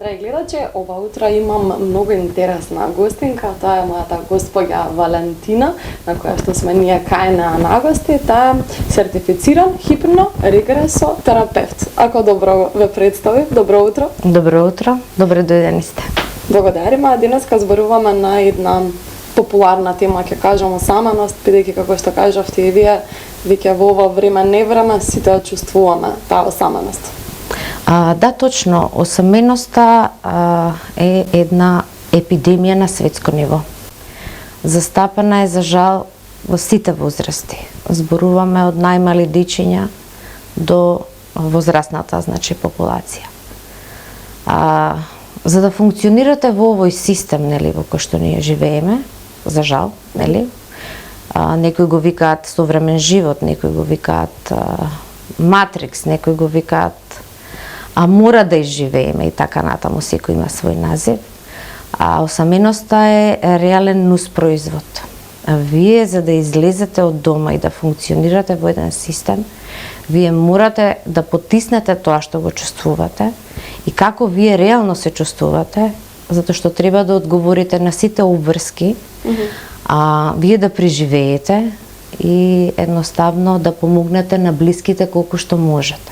Драги гледачи, ова утро имам многу интересна гостинка, тоа е мојата госпоѓа Валентина, на која што сме ние кајна на гости, таа е сертифициран хипно-регресотерапевт. Ако добро ве представи, добро утро. Добро утро, добро дојдени сте. Благодариме, денеска зборуваме на една популарна тема, ќе кажам, осаменост, бидејќи како што кажавте и вие, веќе во ова време не време сите ја чувствуваме таа осаменост. Да, точно. Осаменоста е една епидемија на светско ниво. Застапена е, за жал, во сите возрасти. Зборуваме од најмали дечиња до возрастната, значи, популација. За да функционирате во овој систем, нели, во кој што ние живееме, за жал, нели, некои го викаат современ живот, некои го викаат матрикс, некои го викаат мора да изживееме и така натаму, секој има свој назив. Осаменоста е реален нус производ. Вие, за да излезете од дома и да функционирате во еден систем, вие морате да потиснете тоа што го чувствувате и како вие реално се чувствувате, затоа што треба да одговорите на сите обврски, вие да преживеете и едноставно да помогнете на блиските колку што можете.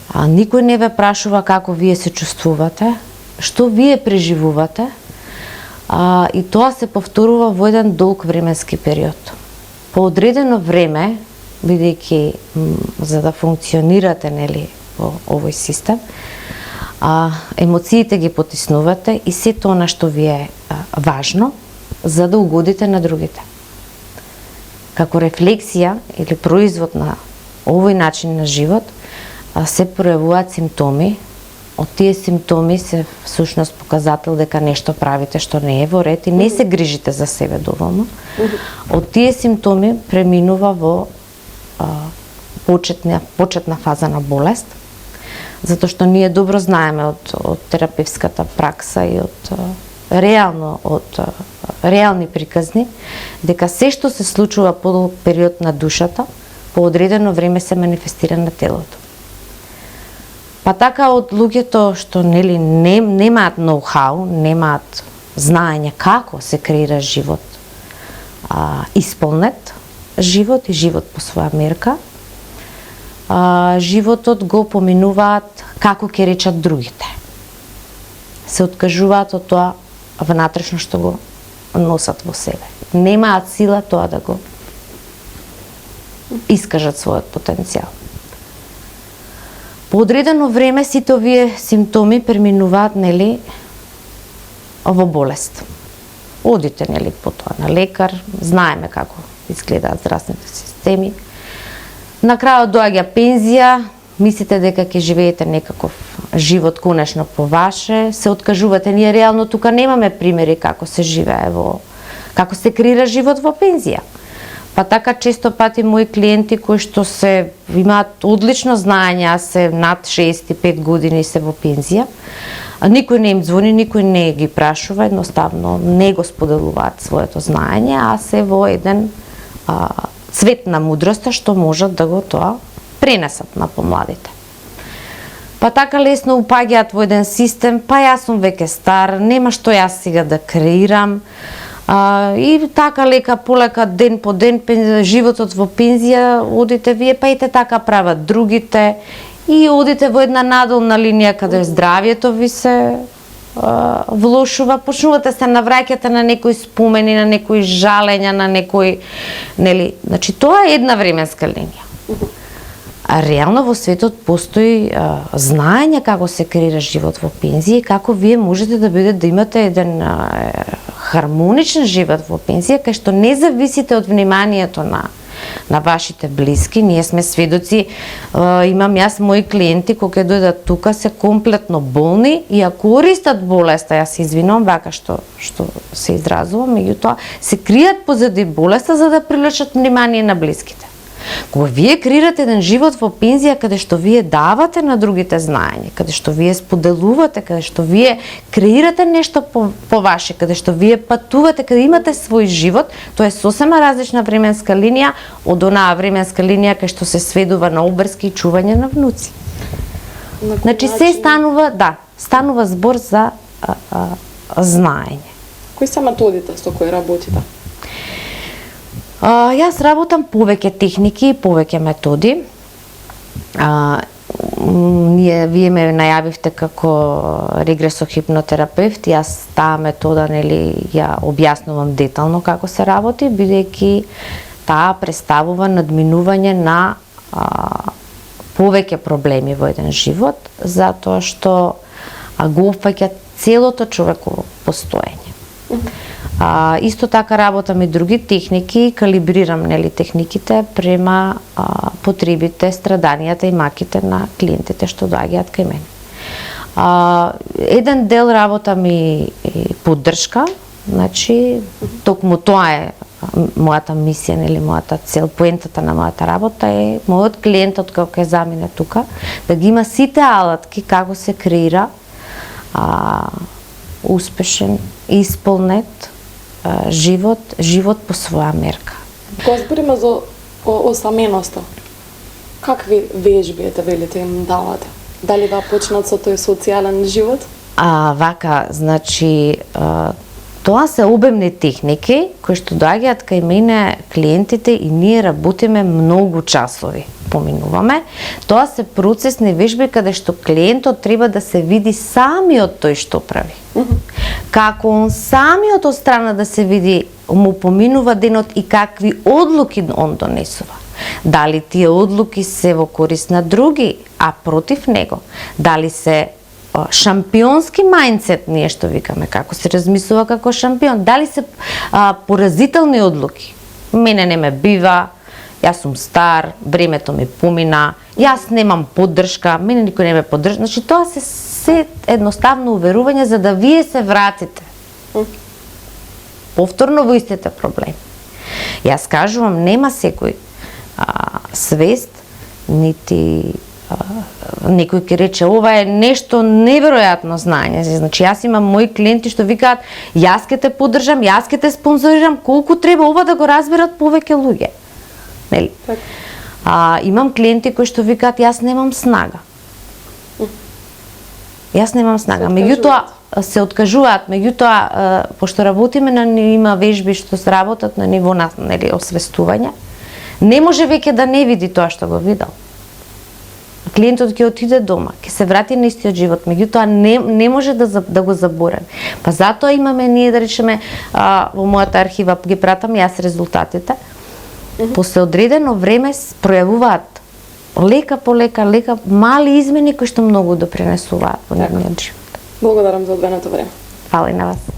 Никој не ве прашува како вие се чувствувате, што вие преживувате, и тоа се повторува во еден долг временски период. По одредено време, бидејќи за да функционирате, нели, во овој систем, емоциите ги потиснувате и сето она што ви е важно за да угодите на другите. Како рефлексија или производ на овој начин на живот, се пројавуваат симптоми. Од тие симптоми се всушност показател дека нешто правите што не е во ред и не се грижите за себе доволно. Од тие симптоми преминува во почетна фаза на болест, затоа што ние добро знаеме од терапевската пракса и од реални приказни, дека се што се случува по долг период на душата, по одредено време се манифестира на телото. Па така од луѓето што нели немаат ноу-хау, немаат знаење како се креира живот, исполнет живот и живот по своја мерка, животот го поминуваат како ќе речат другите. Се откажуваат од тоа внатрешно што го носат во себе. Немаат сила тоа да го искажат својот потенцијал. По одредено време сите овие симптоми преминуваат, нели, во болест. Одите, нели, потоа на лекар, знаеме како изгледаат здравствените системи. На крајот доаѓа пензија, мислите дека ќе живеете некаков живот конечно по ваше, се откажувате. Ние реално тука немаме примери како се живее како се креира живот во пензија. Па така често пати мои клиенти кои што се имаат одлично знаење, се над 65 години се во пензија, никој не им звони, никој не ги прашува, едноставно не го споделуваат своето знаење, а се во еден цвет на мудроста што можат да го тоа пренесат на помладите. Па така лесно упаѓаат во еден систем, па јас сум веќе стар, нема што јас сега да креирам, и така лека полека, ден по ден, животот во пензија, одите вие, па ете така прават другите, и одите во една надолна линија каде здравието ви се влошува, почнувате се навраќате на некои спомени, на некои жалења, на некои, нели, значи тоа е една временска линија. А реално во светот постои знаење како се креира живот во пензија и како вие можете да имате еден хармоничен живот во пензија, кај што не зависите од вниманието на вашите блиски. Ние сме сведоци, имам јас мои клиенти кои ќе дојдат тука се комплетно болни и ако користат болеста, јас се извинувам вака што се изразувам, меѓутоа се кријат позади болеста за да привлечат внимание на блиските. Кога вие креирате еден живот во пензија каде што вие давате на другите знаење, каде што вие споделувате, каде што вие креирате нешто по ваше, каде што вие патувате, каде имате свој живот, тоа е сосема различна временска линија од онаа временска линија кај што се сведува на обрски и чување на внуци. Значи се станува, да, станува збор за знаење. Кои се методите со кои работите? Јас работам повеќе техники и повеќе методи. Вие ме најавивте како регресохипнотерапевт, јас таа метода ја објаснувам детално како се работи, бидејќи таа представува надминување на повеќе проблеми во еден живот, затоа што го опфаќа целото човеково постоење. Исто така работам и други техники, калибрирам техниките према потребите, страданијата и маките на клиентите што доаѓаат кај мене. Еден дел работам и поддршка, значи токму тоа е мојата мисија, мојата цел, поентата на мојата работа е мојот клиентот кога ќе замине тука да ги има сите алатки како се креира успешен, исполнет живот по своја мерка. Кога збориме за осаменоста, какви вежби велите им давате? Дали да почнат со тој социјален живот? Значи, тоа се обемни техники кои што доаѓаат кај мене клиентите и ние работиме многу часови. Поминуваме. Тоа се процесни вежби каде што клиентот треба да се види самиот тој што прави. Како он самиот од страна да се види, му поминува денот и какви одлуки он донесува. Дали тие одлуки се во корист на други, а против него? Дали се шампионски мајндсет, ние што викаме, како се размислува како шампион? Дали се поразителни одлуки? Мене не ме бива, јас сум стар, времето ми помина, јас немам поддршка, мене никој не ме поддржа. Значи тоа се едноставно уверување за да вие се вратите повторно во истите проблеми. Јас кажувам, нема секој свест, нити некој ќе рече ова е нешто неверојатно знаење. Значи јас имам мои клиенти што викаат јас ќе те поддржам, јас ќе те спонзорирам, колку треба ова да го разберат повеќе луѓе. Нели? Имам клиенти кои што викаат јас немам снага. Јас немам снага. Меѓутоа се откажуваат, меѓутоа пошто работиме има вежби што се работат на ниво на освестување, не може веќе да не види тоа што го видел. Клиентот ќе отиде дома, ќе се врати на истиот живот, меѓутоа не може да го заборави. Па затоа имаме ние да речеме во мојата архива ги пратам јас резултатите. После одредено време пројавуваат лека по лека мали измени кои што многу допринесуваат во нивниот живот. Благодарам за одвоеното време. Фала и на вас.